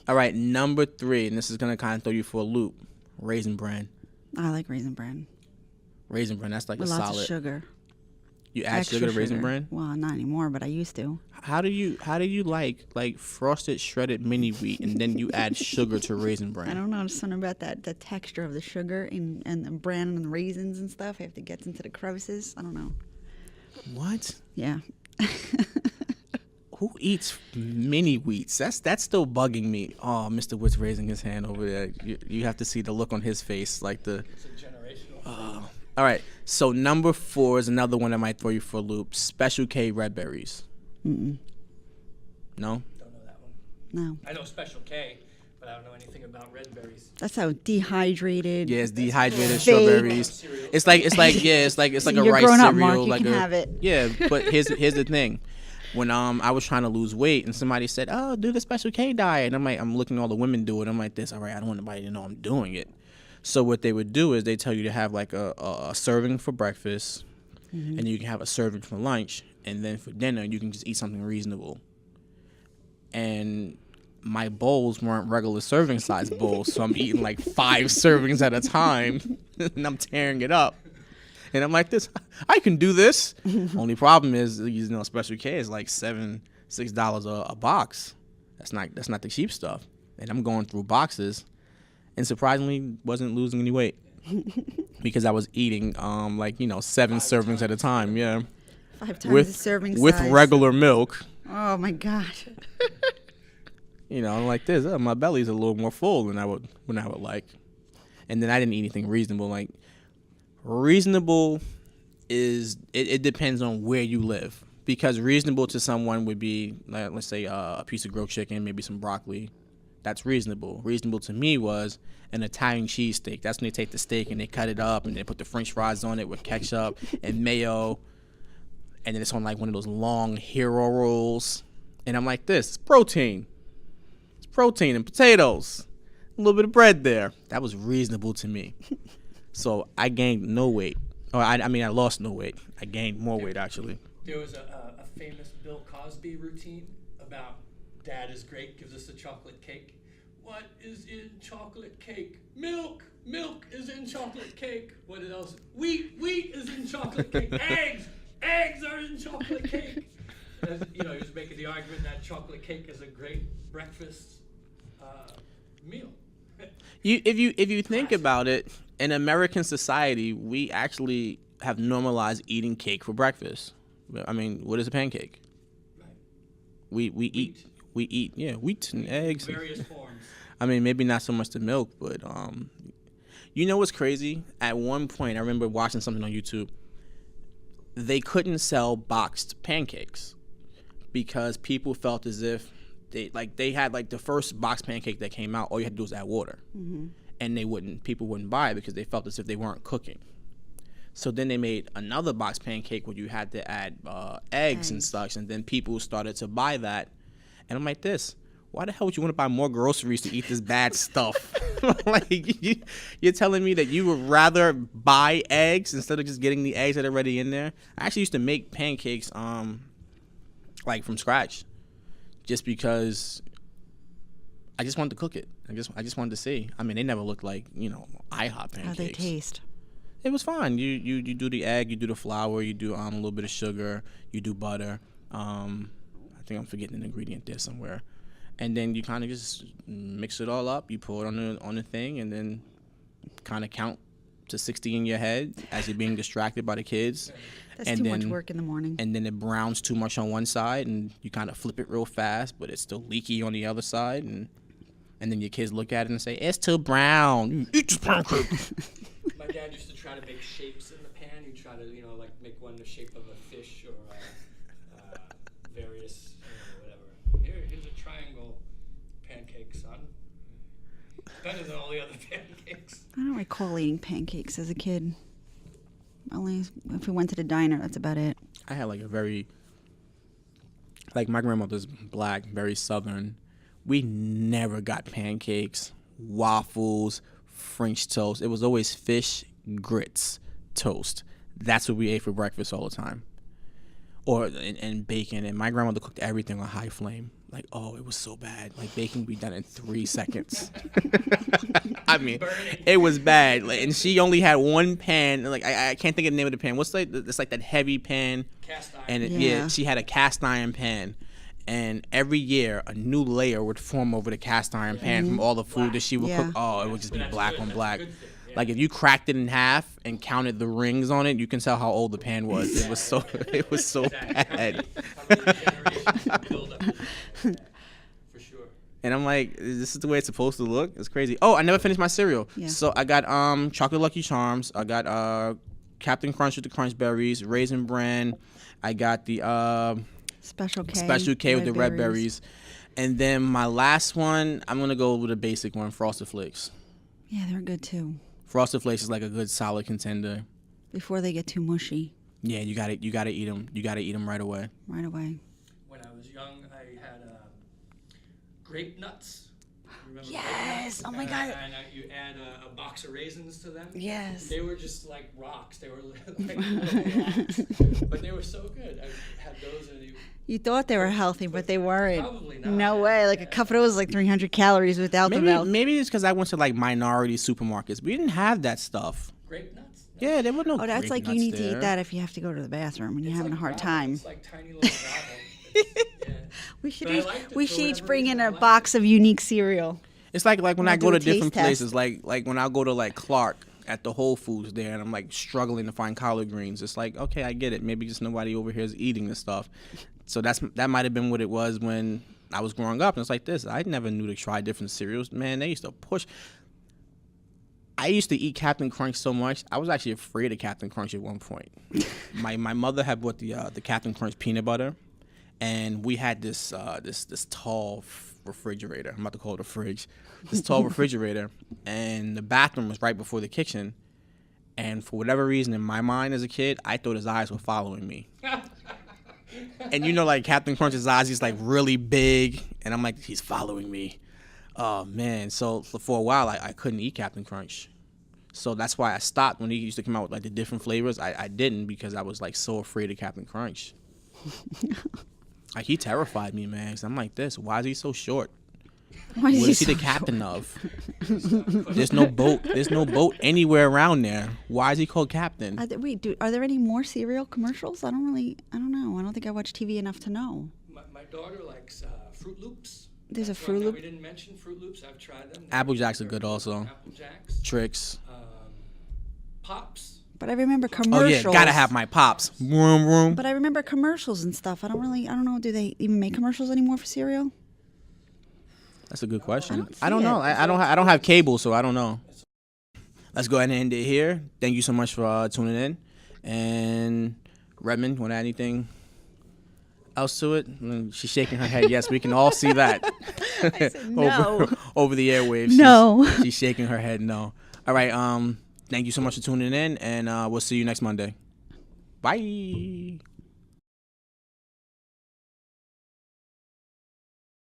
All right, number 3, and this is gonna kind of throw you for a loop. Raisin Bran. I like Raisin Bran. Raisin Bran, that's like With a lots solid. of sugar. You add Extra sugar to Raisin Bran? Well, not anymore, but I used to. How do you like frosted shredded mini wheat and then you add sugar to Raisin Bran? I don't know. There's something about the texture of the sugar and the bran and the raisins and stuff. If it gets into the crevices, I don't know. What? Yeah. Who eats mini wheats? That's still bugging me. Oh, Mr. Witt's raising his hand over there. You have to see the look on his face, like the. It's a generational thing. All right. So number 4 is another one that might throw you for a loop. Special K red berries. Mm-mm. No. Don't know that one. No. I know Special K, but I don't know anything about red berries. That's how dehydrated. Yeah, it's dehydrated Fake. strawberries. Cereal. It's like it's like a You're rice grown cereal. up, Mark. You like can have it. Yeah, but here's the thing. When I was trying to lose weight and somebody said, "Oh, do the Special K diet," and I'm looking at all the women do it. I'm like, all right, I don't want anybody to know I'm doing it. So what they would do is they tell you to have like a serving for breakfast, and you can have a serving for lunch, and then for dinner you can just eat something reasonable. And my bowls weren't regular serving size bowls, so I'm eating like 5 servings at a time, and I'm tearing it up. And I'm like, I can do this. Only problem is, Special K is like $6 a box. That's not the cheap stuff. And I'm going through boxes, and surprisingly, wasn't losing any weight because I was eating 7 servings at a time. Yeah, 5 times the serving with size. regular milk. Oh my God. Like this. My belly's a little more full than I would like. And then I didn't eat anything reasonable. Like reasonable is it depends on where you live, because reasonable to someone would be like, let's say a piece of grilled chicken, maybe some broccoli. That's reasonable. Reasonable to me was an Italian cheesesteak. That's when they take the steak and they cut it up and they put the French fries on it with ketchup and mayo, and then it's on like one of those long hero rolls. And I'm like, this is protein. It's protein and potatoes, a little bit of bread there. That was reasonable to me. So I gained no weight. I lost no weight. I gained more weight, actually. There was a famous Bill Cosby routine about Dad is great, gives us a chocolate cake. What is in chocolate cake? Milk. Milk is in chocolate cake. What else? Wheat is in chocolate cake. Eggs are in chocolate cake. He was making the argument that chocolate cake is a great breakfast meal. If you think about it, in American society, we actually have normalized eating cake for breakfast. I mean, what is a pancake? Right. We eat wheat and eggs. Various forms. I mean, maybe not so much the milk, but what's crazy? At one point, I remember watching something on YouTube. They couldn't sell boxed pancakes because people felt as if they had like the first boxed pancake that came out. All you had to do was add water, and people wouldn't buy it because they felt as if they weren't cooking. So then they made another boxed pancake where you had to add eggs and such, and then people started to buy that. And I'm like, why the hell would you want to buy more groceries to eat this bad stuff? Like, you're telling me that you would rather buy eggs instead of just getting the eggs that are already in there? I actually used to make pancakes like from scratch, just because I just wanted to cook it. I just wanted to see. I mean, they never looked like IHOP pancakes. How they taste. It was fine. You do the egg, you do the flour, you do a little bit of sugar, you do butter. I think I'm forgetting an ingredient there somewhere. And then you kind of just mix it all up. You pour it on the thing, and then kind of count to 60 in your head as you're being distracted by the kids. That's too much work in the morning. And then it browns too much on one side, and you kind of flip it real fast, but it's still leaky on the other side. And then your kids look at it and say, "It's too brown. Eat this pancake." My dad used to try to make shapes in the pan. He'd try to, like make one the shape of a fish or various, whatever. Here's a triangle pancake, son. Better than all the other pancakes. I don't recall eating pancakes as a kid. Only if we went to the diner, that's about it. I had like my grandmother's black, very southern. We never got pancakes, waffles, French toast. It was always fish, grits, toast. That's what we ate for breakfast all the time. And bacon. And my grandmother cooked everything on high flame. Like, oh, it was so bad. Like, baking would be done in 3 seconds. I mean, it was bad. Like, and she only had one pan. Like, I can't think of the name of the pan. What's like? It's like that heavy pan. Cast iron. And Yeah. she had a cast iron pan. And every year, a new layer would form over the cast iron pan from all the food that she would Yeah. cook. Oh, it would just But be that's black good. on That's a black. good thing, yeah. Like, if you cracked it in half and counted the rings on it, you can tell how old the pan was. It was so it was so bad. How many generations build up? For sure. And I'm like, this is the way it's supposed to look. It's crazy. Oh, I never finished my cereal. Yeah. So I got chocolate Lucky Charms. I got Captain Crunch with the Crunch Berries, Raisin Bran. I got the Special K. Special K with the red berries. And then my last one, I'm gonna go with a basic one, Frosted Flakes. Yeah, they're good too. Frosted Flakes is like a good solid contender. Before they get too mushy Yeah, you gotta eat them. You gotta eat them right away. right away. When I was young, I had grape nuts. Remember Yes! grape nuts? Oh my And God. you add a box of raisins to them. Yes. They were just like rocks. They were like little rocks. But they were so good. I had those and You thought they were healthy, but they weren't. Probably not. No way. Like a cup of those is like 300 calories without the milk. Maybe it's because I went to like minority supermarkets. We didn't have that stuff. grape nuts. Yeah, there were no. Oh, that's grape like you nuts need to there. eat that if you have to go to the bathroom and you're It's having a like hard ramen. time. It's like tiny little ramen. Yeah. We should But I each, liked it we for should each whatever bring reason. in I a liked box of unique cereal. It's like when We'll I go do to a different taste places, test. like when I go to like Clark at the Whole Foods there, and I'm like struggling to find collard greens. It's like, okay, I get it. Maybe just nobody over here is eating this stuff. So that might have been what it was when I was growing up. And it's like this. I never knew to try different cereals. Man, they used to push. I used to eat Captain Crunch so much. I was actually afraid of Captain Crunch at one point. my mother had bought the Captain Crunch peanut butter, and we had this tall refrigerator. I'm about to call it a fridge. This tall refrigerator, and the bathroom was right before the kitchen. And for whatever reason, in my mind as a kid, I thought his eyes were following me. And you know, like Captain Crunch's eyes, he's like really big, and I'm like, he's following me. Oh man! So for a while, I couldn't eat Captain Crunch. So that's why I stopped when he used to come out with like the different flavors. I didn't because I was like so afraid of Captain Crunch. Like he terrified me, man. 'Cause I'm like this. Why is he so short? Why What is he the captain of? There's no boat. There's no boat anywhere around there. Why is he called captain? Are there any more cereal commercials? I don't know. I don't think I watch TV enough to know. My daughter likes Fruit Loops. There's a That's Fruit one that Loop? We didn't mention Fruit Loops. I've tried them. Apple Jacks are good also. Apple Jacks. Tricks. Pops. But I remember Oh commercials. yeah, gotta have my pops. Vroom, vroom. But I remember commercials and stuff. I don't know. Do they even make commercials anymore for cereal? That's a good question. don't I don't see know. it. I don't have cable, so I don't know. Let's go ahead and end it here. Thank you so much for tuning in. And Redmond, want to add anything else to it? She's shaking her head. Yes, we can all see that. I said no. over the airwaves. No. She's shaking her head. No. All right. Thank you so much for tuning in, and we'll see you next Monday. Bye.